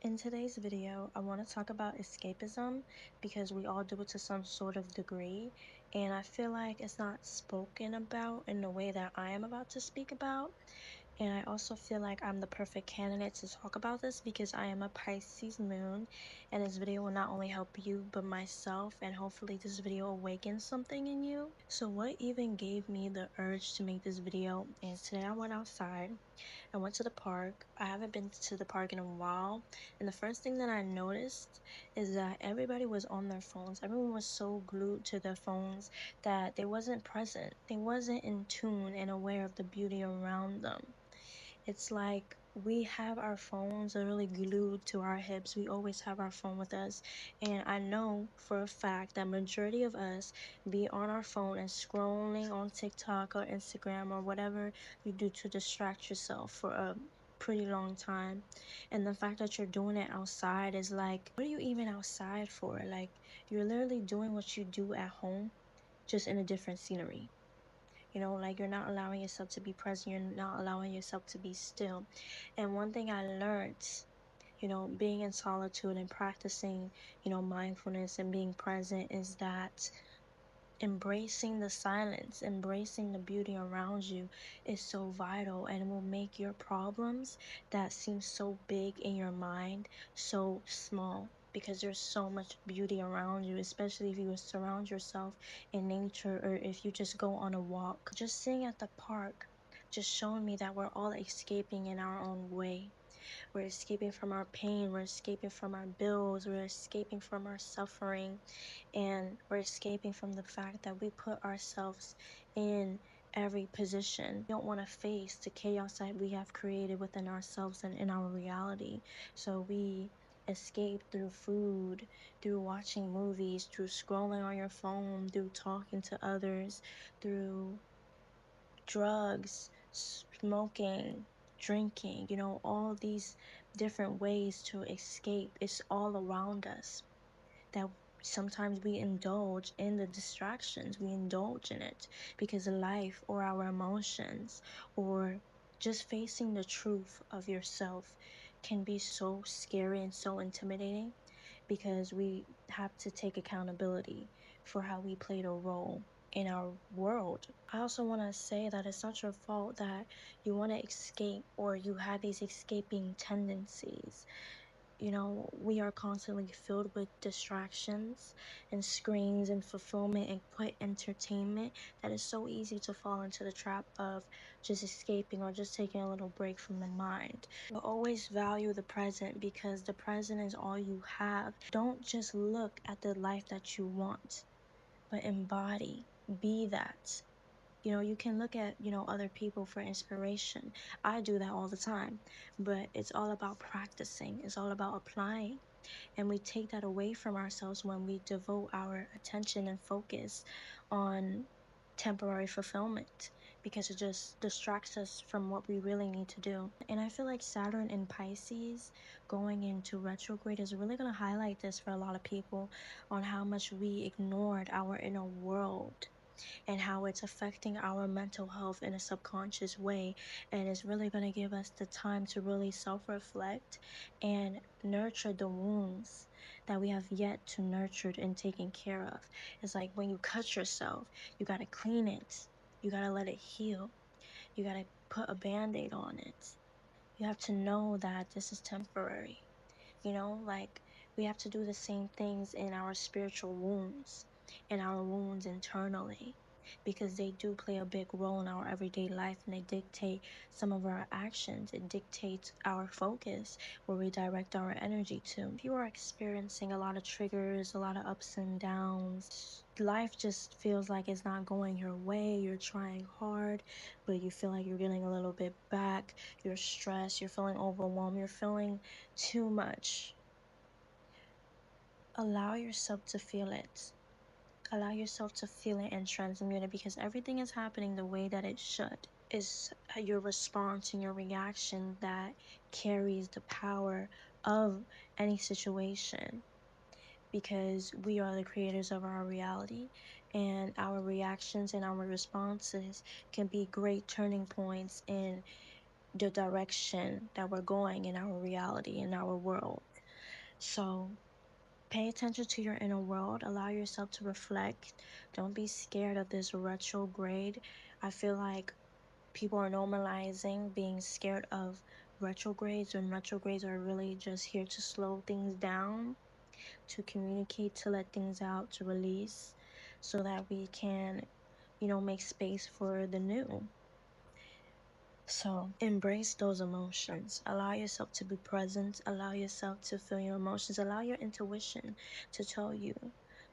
In today's video, I want to talk about escapism because we all do it to some sort of degree, and I feel like it's not spoken about in the way that I am about to speak about. And I also feel like I'm the perfect candidate to talk about this because I am a Pisces moon, and this video will not only help you but myself, and hopefully this video awakens something in you. So what even gave me the urge to make this video is today I went outside. I went to the park. I haven't been to the park in a while. And the first thing that I noticed is that everybody was on their phones. Everyone was so glued to their phones that they wasn't present. They wasn't in tune and aware of the beauty around them. It's like we have our phones literally glued to our hips. We always have our phone with us. And I know for a fact that majority of us be on our phone and scrolling on TikTok or Instagram or whatever you do to distract yourself for a pretty long time. And the fact that you're doing it outside is like, what are you even outside for? Like, you're literally doing what you do at home, just in a different scenery. Like you're not allowing yourself to be present, you're not allowing yourself to be still. And one thing I learned, being in solitude and practicing, mindfulness and being present is that embracing the silence, embracing the beauty around you is so vital, and it will make your problems that seem so big in your mind so small because there's so much beauty around you, especially if you surround yourself in nature or if you just go on a walk. Just sitting at the park just showing me that we're all escaping in our own way. We're escaping from our pain, we're escaping from our bills, we're escaping from our suffering, and we're escaping from the fact that we put ourselves in every position. We don't want to face the chaos that we have created within ourselves and in our reality. So we escape through food, through watching movies, through scrolling on your phone, through talking to others, through drugs, smoking, drinking, all these different ways to escape. It's all around us that sometimes we indulge in the distractions, we indulge in it because life or our emotions or just facing the truth of yourself can be so scary and so intimidating because we have to take accountability for how we played a role in our world. I also want to say that it's not your fault that you want to escape or you have these escaping tendencies. We are constantly filled with distractions and screens and fulfillment and quick entertainment that is so easy to fall into the trap of just escaping or just taking a little break from the mind. But always value the present because the present is all you have. Don't just look at the life that you want, but embody, be that. You can look at, other people for inspiration. I do that all the time, but it's all about practicing. It's all about applying. And we take that away from ourselves when we devote our attention and focus on temporary fulfillment because it just distracts us from what we really need to do. And I feel like Saturn in Pisces going into retrograde is really going to highlight this for a lot of people on how much we ignored our inner world and how it's affecting our mental health in a subconscious way. And it's really going to give us the time to really self-reflect and nurture the wounds that we have yet to nurture and taken care of. It's like when you cut yourself, you got to clean it. You got to let it heal. You got to put a band-aid on it. You have to know that this is temporary. Like we have to do the same things in our spiritual wounds, in our wounds internally, because they do play a big role in our everyday life and they dictate some of our actions. It dictates our focus, where we direct our energy to. If you are experiencing a lot of triggers, a lot of ups and downs, life just feels like it's not going your way, you're trying hard, but you feel like you're getting a little bit back, you're stressed, you're feeling overwhelmed, you're feeling too much. Allow yourself to feel it. Allow yourself to feel it and transmute it because everything is happening the way that it should. It's your response and your reaction that carries the power of any situation because we are the creators of our reality, and our reactions and our responses can be great turning points in the direction that we're going in our reality, in our world. So pay attention to your inner world, allow yourself to reflect. Don't be scared of this retrograde. I feel like people are normalizing being scared of retrogrades when retrogrades are really just here to slow things down, to communicate, to let things out, to release, so that we can, make space for the new. So embrace those emotions. Allow yourself to be present. Allow yourself to feel your emotions. Allow your intuition to tell you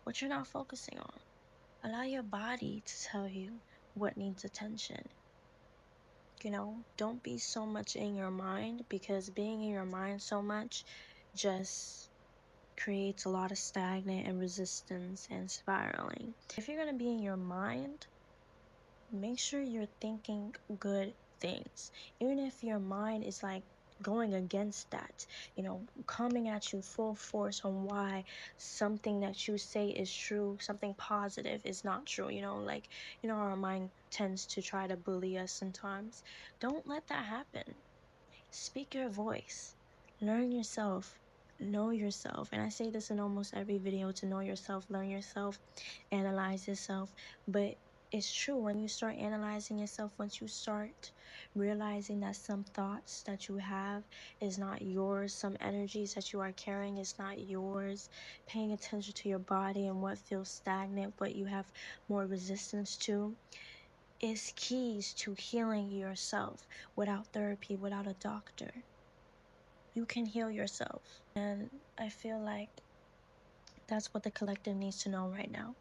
what you're not focusing on. Allow your body to tell you what needs attention. Don't be so much in your mind, because being in your mind so much just creates a lot of stagnant and resistance and spiraling. If you're going to be in your mind, make sure you're thinking good things. Even if your mind is like going against that, coming at you full force on why something that you say is true, something positive is not true, like, our mind tends to try to bully us sometimes. Don't let that happen. Speak your voice. Learn yourself. Know yourself. And I say this in almost every video: to know yourself, learn yourself, analyze yourself. But it's true, when you start analyzing yourself, once you start realizing that some thoughts that you have is not yours, some energies that you are carrying is not yours, paying attention to your body and what feels stagnant, what you have more resistance to, is keys to healing yourself. Without therapy, without a doctor, you can heal yourself. And I feel like that's what the collective needs to know right now.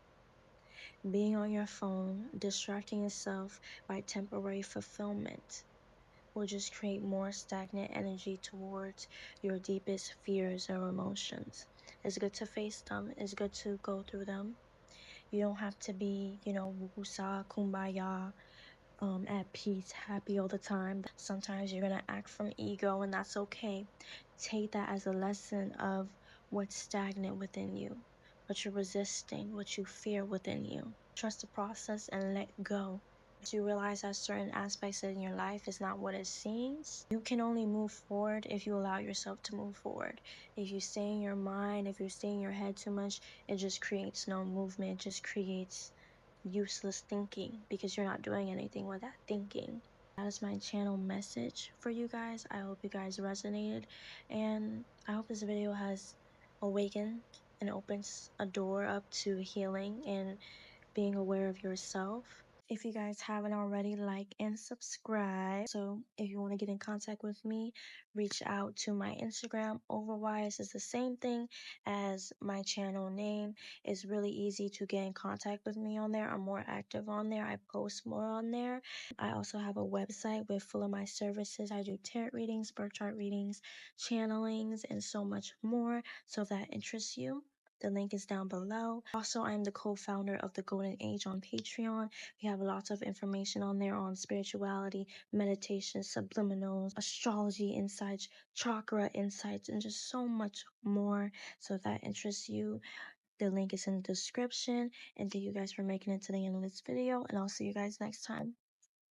Being on your phone, distracting yourself by temporary fulfillment, will just create more stagnant energy towards your deepest fears or emotions. It's good to face them, it's good to go through them. You don't have to be, wusa, kumbaya, at peace, happy all the time. Sometimes you're gonna act from ego, and that's okay. Take that as a lesson of what's stagnant within you, what you're resisting, what you fear within you. Trust the process and let go. Once you realize that certain aspects in your life is not what it seems, you can only move forward if you allow yourself to move forward. If you stay in your mind, if you stay in your head too much, it just creates no movement. It just creates useless thinking, because you're not doing anything with that thinking. That is my channel message for you guys. I hope you guys resonated, and I hope this video has awakened and opens a door up to healing and being aware of yourself. If you guys haven't already, like and subscribe. So if you want to get in contact with me, reach out to my Instagram. Ovrwise is the same thing as my channel name. It's really easy to get in contact with me on there. I'm more active on there. I post more on there. I also have a website with full of my services. I do tarot readings, birth chart readings, channelings, and so much more. So if that interests you, the link is down below. Also, I'm the co-founder of the Golden Age on Patreon. We have lots of information on there on spirituality, meditation, subliminals, astrology insights, chakra insights, and just so much more. So if that interests you, the link is in the description. And thank you guys for making it to the end of this video, and I'll see you guys next time.